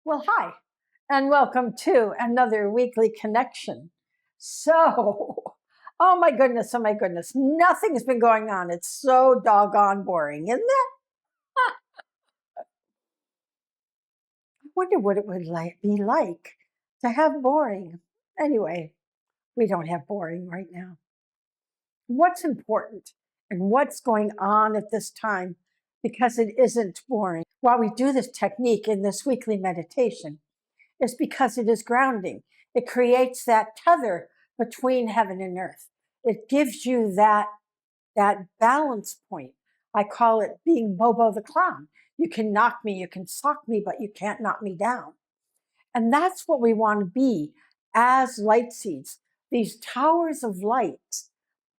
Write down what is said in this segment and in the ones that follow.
Well, hi, and welcome to another weekly connection. So, oh my goodness, nothing's been going on. It's so doggone boring, isn't it? I wonder what it would be like to have boring. Anyway, we don't have boring right now. What's important and what's going on at this time because it isn't boring. While we do this technique in this weekly meditation, is because it is grounding. It creates that tether between heaven and earth. It gives you that balance point. I call it being Bobo the clown. You can knock me, you can sock me, but you can't knock me down. And that's what we want to be as light seeds, these towers of light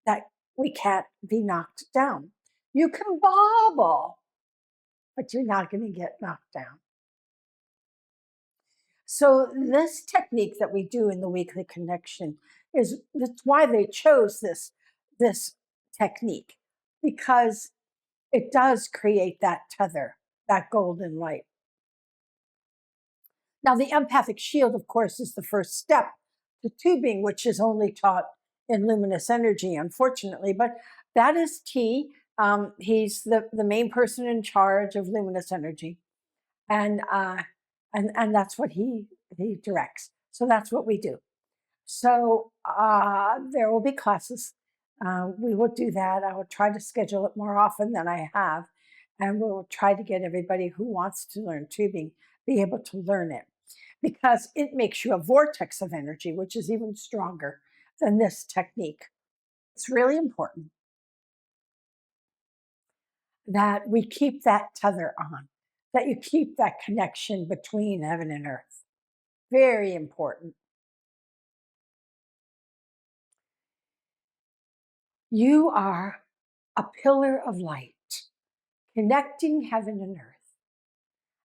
that we can't be knocked down. You can bobble, but you're not going to get knocked down. So this technique that we do in the weekly connection that's why they chose this technique, because it does create that tether, that golden light. Now the empathic shield, of course, is the first step to tubing, which is only taught in luminous energy, unfortunately. But that is T. He's the main person in charge of luminous energy, and and that's what he directs. So that's what we do. So there will be classes. We will do that. I will try to schedule it more often than I have, and we'll try to get everybody who wants to learn tubing be able to learn it, because it makes you a vortex of energy, which is even stronger than this technique. It's really important that we keep that tether on, that you keep that connection between heaven and earth. Very important. You are a pillar of light connecting heaven and earth.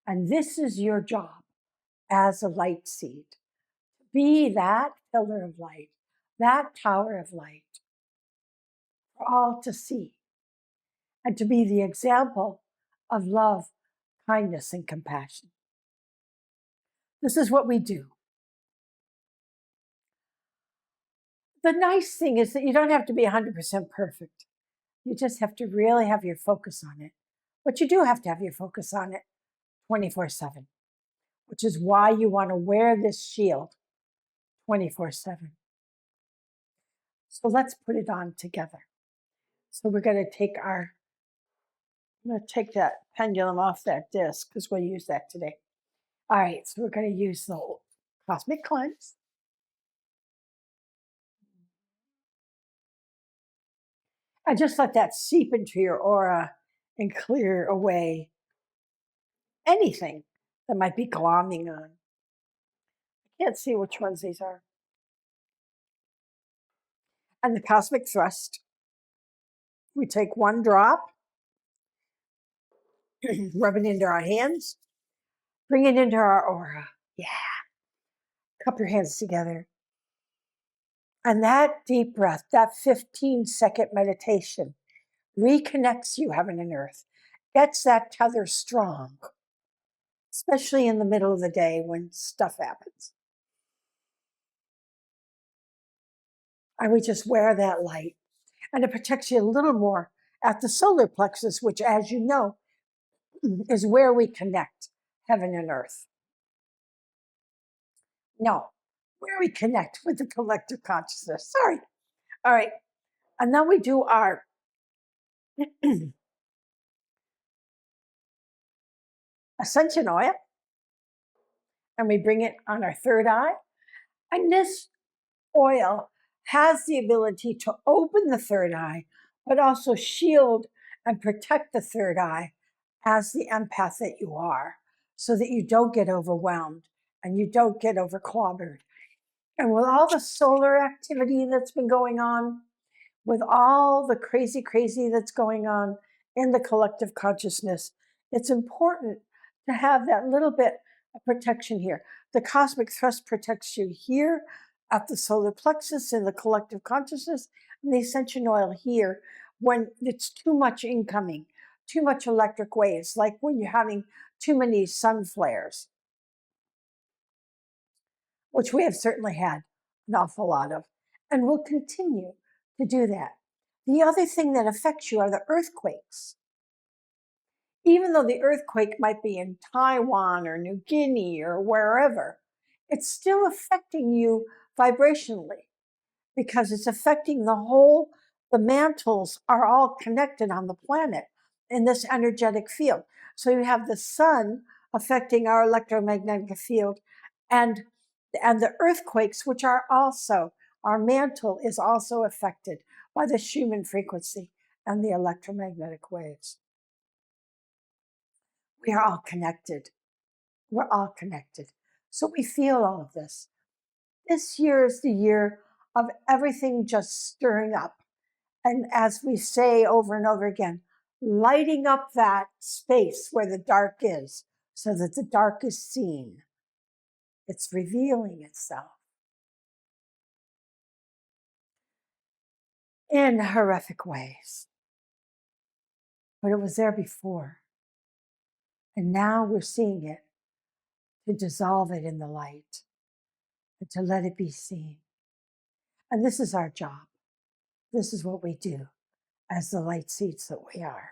And this is your job as a light seed. Be that pillar of light, that tower of light for all to see, and to be the example of love, kindness, and compassion. This is what we do. The nice thing is that you don't have to be 100% perfect. You just have to really have your focus on it. But you do have to have your focus on it 24/7, which is why you want to wear this shield 24/7. So let's put it on together. So we're going to I'm going to take that pendulum off that disc because we'll use that today. All right, so we're going to use the cosmic cleanse. And just let that seep into your aura and clear away anything that might be glomming on. I can't see which ones these are. And the cosmic thrust. We take one drop, rub it into our hands, bring it into our aura. Yeah. Cup your hands together. And that deep breath, that 15-second meditation, reconnects you, heaven and earth, gets that tether strong, especially in the middle of the day when stuff happens. And we just wear that light. And it protects you a little more at the solar plexus, which, as you know, is where we connect heaven and earth. No, where we connect with the collective consciousness. Sorry. All right. And then we do our ascension oil, and we bring it on our third eye. And this oil has the ability to open the third eye, but also shield and protect the third eye as the empath that you are, so that you don't get overwhelmed and you don't get overclobbered. And with all the solar activity that's been going on, with all the crazy that's going on in the collective consciousness, it's important to have that little bit of protection here. The cosmic thrust protects you here at the solar plexus in the collective consciousness, and the ascension oil here when it's too much incoming, too much electric waves, like when you're having too many sun flares. which we have certainly had an awful lot of, and will continue to do that. The other thing that affects you are the earthquakes. Even though the earthquake might be in Taiwan or New Guinea or wherever, it's still affecting you vibrationally because it's affecting the whole, the mantles are all connected on the planet in this energetic field. So you have the sun affecting our electromagnetic field and the earthquakes, which are also, our mantle is also affected by the Schumann frequency and the electromagnetic waves. We are all connected. We're all connected. So we feel all of this. This year is the year of everything just stirring up. And as we say over and over again, lighting up that space where the dark is so that the dark is seen. It's revealing itself in horrific ways. But it was there before. And now we're seeing it, to dissolve it in the light and to let it be seen. And this is our job. This is what we do as the light seeds that we are.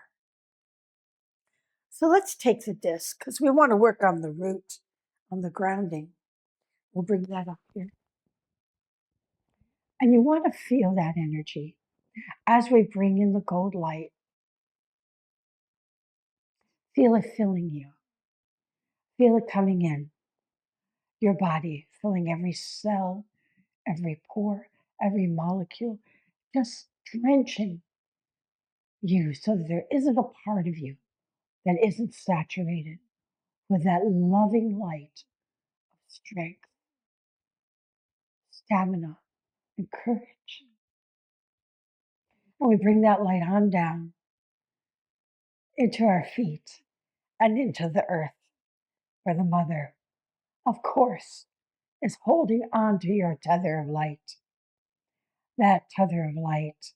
So let's take the disc because we want to work on the root, on the grounding. We'll bring that up here. And you want to feel that energy as we bring in the gold light. Feel it filling you. Feel it coming in your body, filling every cell, every pore, every molecule, just drenching you so that there isn't a part of you that isn't saturated with that loving light of strength, stamina, and courage. And we bring that light on down into our feet and into the earth, where the mother, of course, is holding on to your tether of light. That tether of light,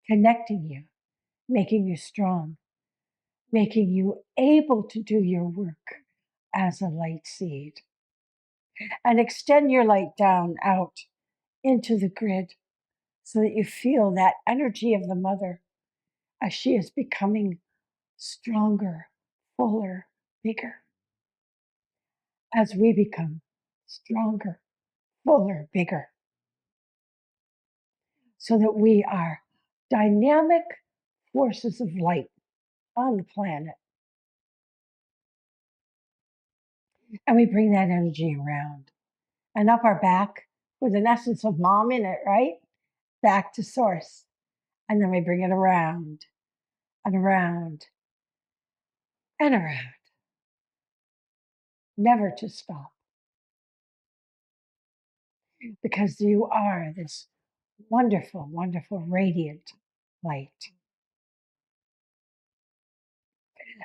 connecting you, making you strong, making you able to do your work as a light seed. And extend your light down out into the grid so that you feel that energy of the mother as she is becoming stronger, fuller, bigger. As we become stronger, fuller, bigger. So that we are dynamic forces of light on the planet. And we bring that energy around and up our back with an essence of mom in it, right? Back to source. And then we bring it around and around and around. Never to stop. Because you are this wonderful, wonderful, radiant light.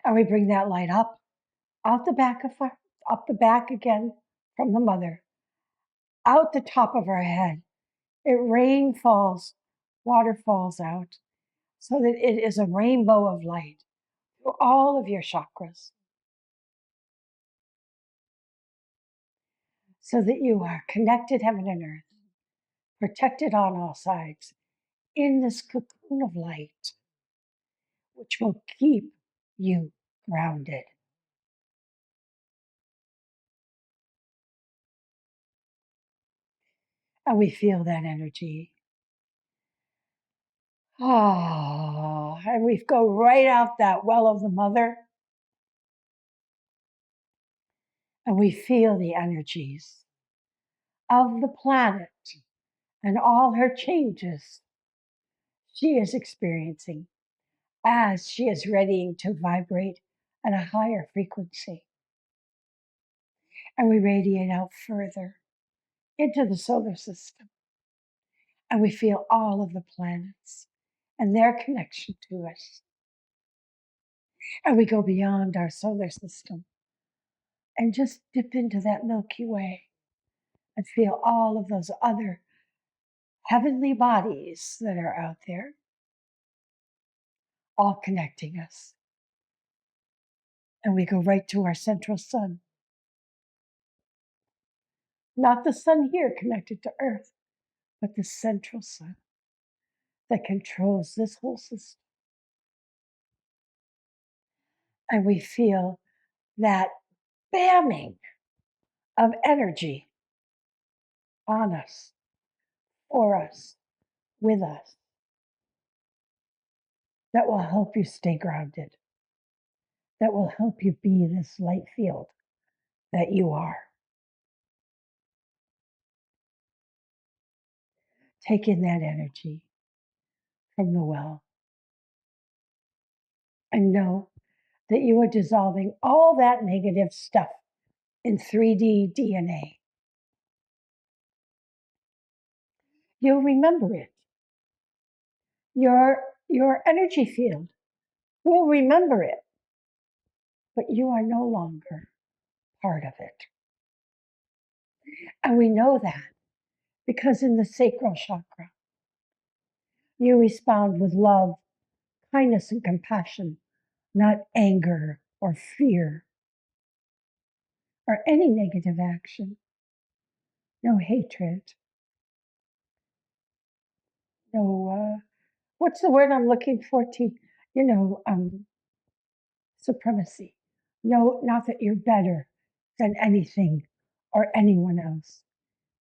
And we bring that light up, out the back of our, up the back again from the mother, out the top of our head. It rain falls, water falls out, so that it is a rainbow of light through all of your chakras. So that you are connected heaven and earth, protected on all sides, in this cocoon of light, which will keep you grounded. And we feel that energy. Oh, and we go right out that well of the mother. And we feel the energies of the planet and all her changes she is experiencing as she is readying to vibrate at a higher frequency. And we radiate out further into the solar system. And we feel all of the planets and their connection to us. And we go beyond our solar system and just dip into that Milky Way and feel all of those other heavenly bodies that are out there, all connecting us. And we go right to our central sun. Not the sun here connected to Earth, but the central sun that controls this whole system. And we feel that bamming of energy on us, for us, with us, that will help you stay grounded, that will help you be this light field that you are. Take in that energy from the well and know that you are dissolving all that negative stuff in 3D DNA. You'll remember it. Your energy field will remember it, but you are no longer part of it. And we know that because in the sacral chakra, you respond with love, kindness, and compassion, not anger or fear or any negative action. No hatred. No, what's the word I'm looking for? Supremacy. No, not that you're better than anything or anyone else,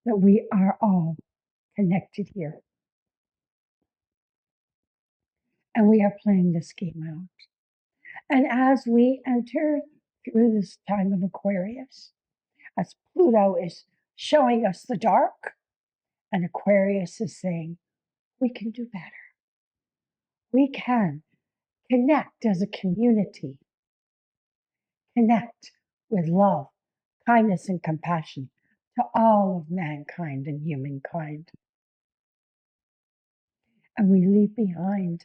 that we are all connected here. And we are playing this game out. And as we enter through this time of Aquarius, as Pluto is showing us the dark, and Aquarius is saying, we can do better. We can connect as a community, connect with love, kindness, and compassion to all of mankind and humankind. And we leave behind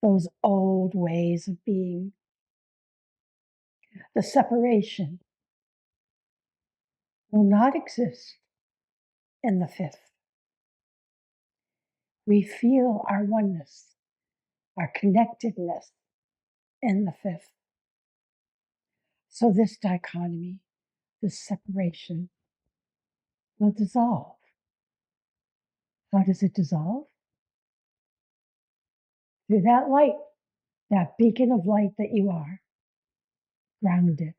those old ways of being. The separation will not exist in the fifth. We feel our oneness, our connectedness in the fifth. So this dichotomy, this separation will dissolve. How does it dissolve? Through that light, that beacon of light that you are, grounded,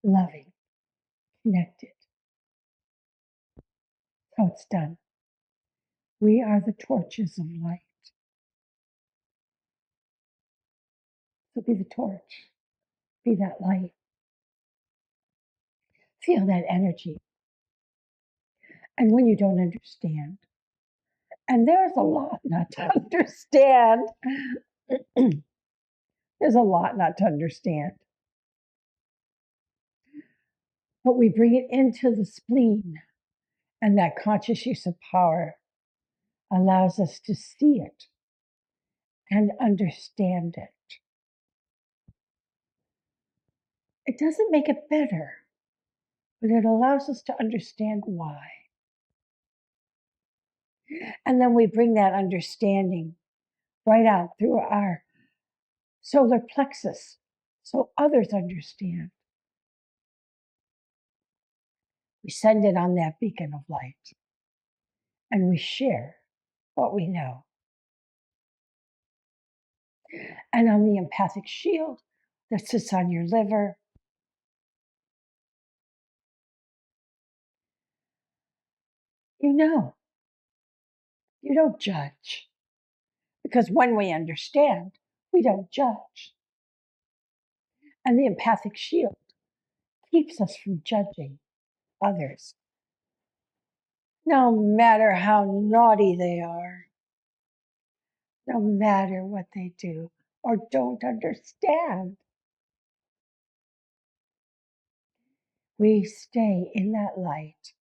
loving, connected. So it's done. We are the torches of light. So be the torch, be that light. Feel that energy. And when you don't understand, and there's a lot not to understand, there's a lot not to understand. But we bring it into the spleen, and that conscious use of power allows us to see it and understand it. It doesn't make it better, but it allows us to understand why. And then we bring that understanding right out through our solar plexus so others understand. We send it on that beacon of light and we share what we know. And on the empathic shield that sits on your liver, you know, you don't judge. Because when we understand, we don't judge. And the empathic shield keeps us from judging others, no matter how naughty they are, no matter what they do or don't understand. We stay in that light,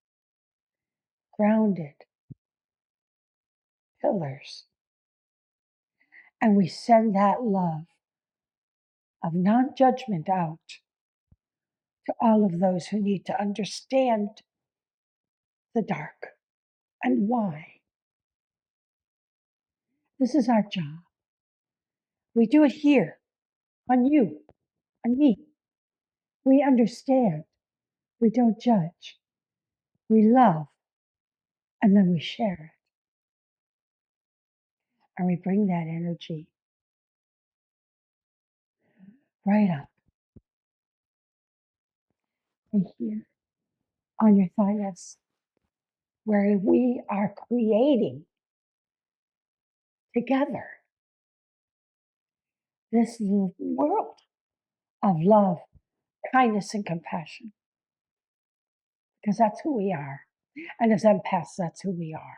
grounded pillars, and we send that love of non-judgment out to all of those who need to understand the dark and why. This is our job. We do it here, on you, on me. We understand. We don't judge. We love, and then we share it. And we bring that energy right up and here on your thymus, where we are creating together this world of love, kindness, and compassion, because that's who we are. And as empaths, that's who we are.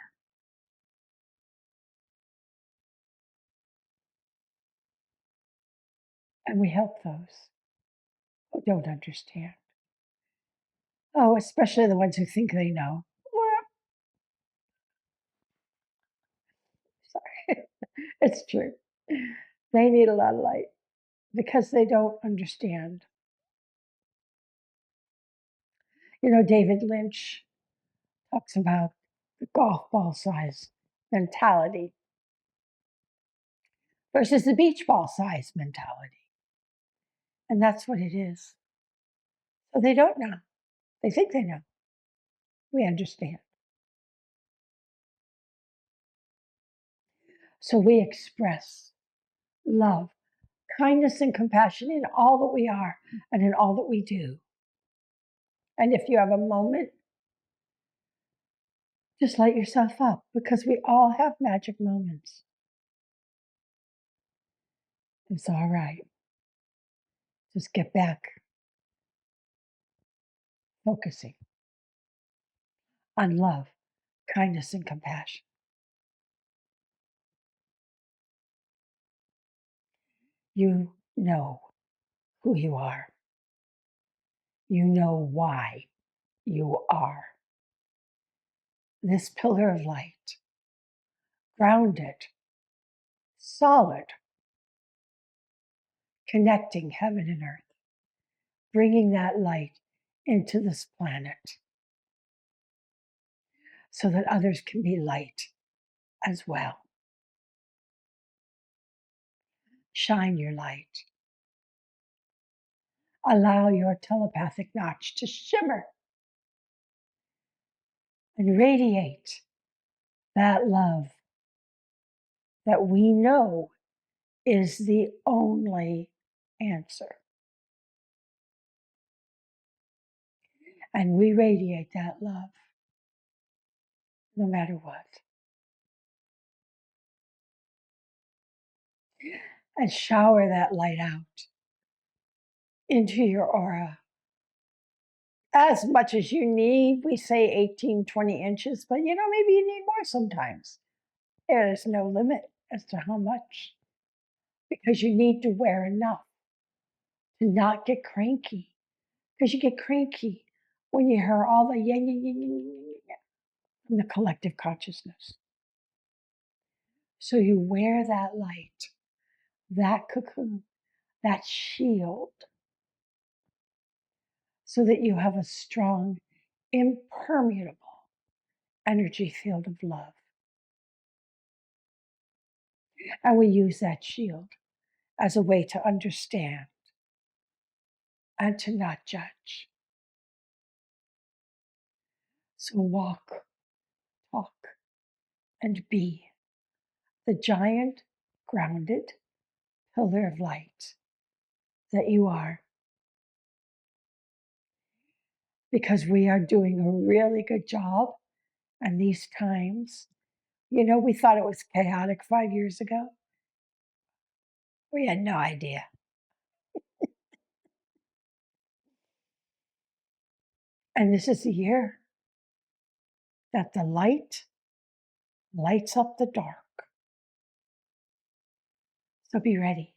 And we help those who don't understand. Oh, especially the ones who think they know. Well, sorry, it's true. They need a lot of light because they don't understand. You know, David Lynch talks about the golf ball size mentality versus the beach ball size mentality. And that's what it is. So they don't know. They think they know. We understand. So we express love, kindness, and compassion in all that we are and in all that we do. And if you have a moment, just light yourself up because we all have magic moments. It's all right. Just get back focusing on love, kindness, and compassion. You know who you are. You know why you are. This pillar of light, grounded, solid, connecting heaven and earth, bringing that light into this planet so that others can be light as well. Shine your light. Allow your telepathic notch to shimmer and radiate that love that we know is the only answer. And we radiate that love no matter what. And shower that light out into your aura as much as you need. We say 18, 20 inches, but you know, maybe you need more sometimes. There's no limit as to how much, because you need to wear enough to not get cranky. Because you get cranky when you hear all the yang, yang, yang, yang, yang, yang from the collective consciousness. So you wear that light, that cocoon, that shield, so that you have a strong, impermeable energy field of love. And we use that shield as a way to understand and to not judge. So walk, talk, and be the giant, grounded pillar of light that you are. Because we are doing a really good job. And these times, you know, we thought it was chaotic 5 years ago. We had no idea. And this is the year that the light lights up the dark. So be ready.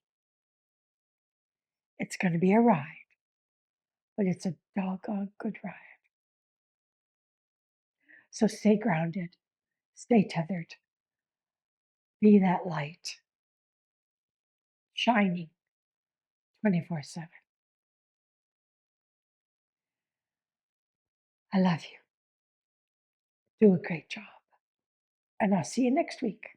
It's going to be a ride, but it's a doggone good ride. So stay grounded, stay tethered, be that light, shining 24/7. I love you. Do a great job. And I'll see you next week.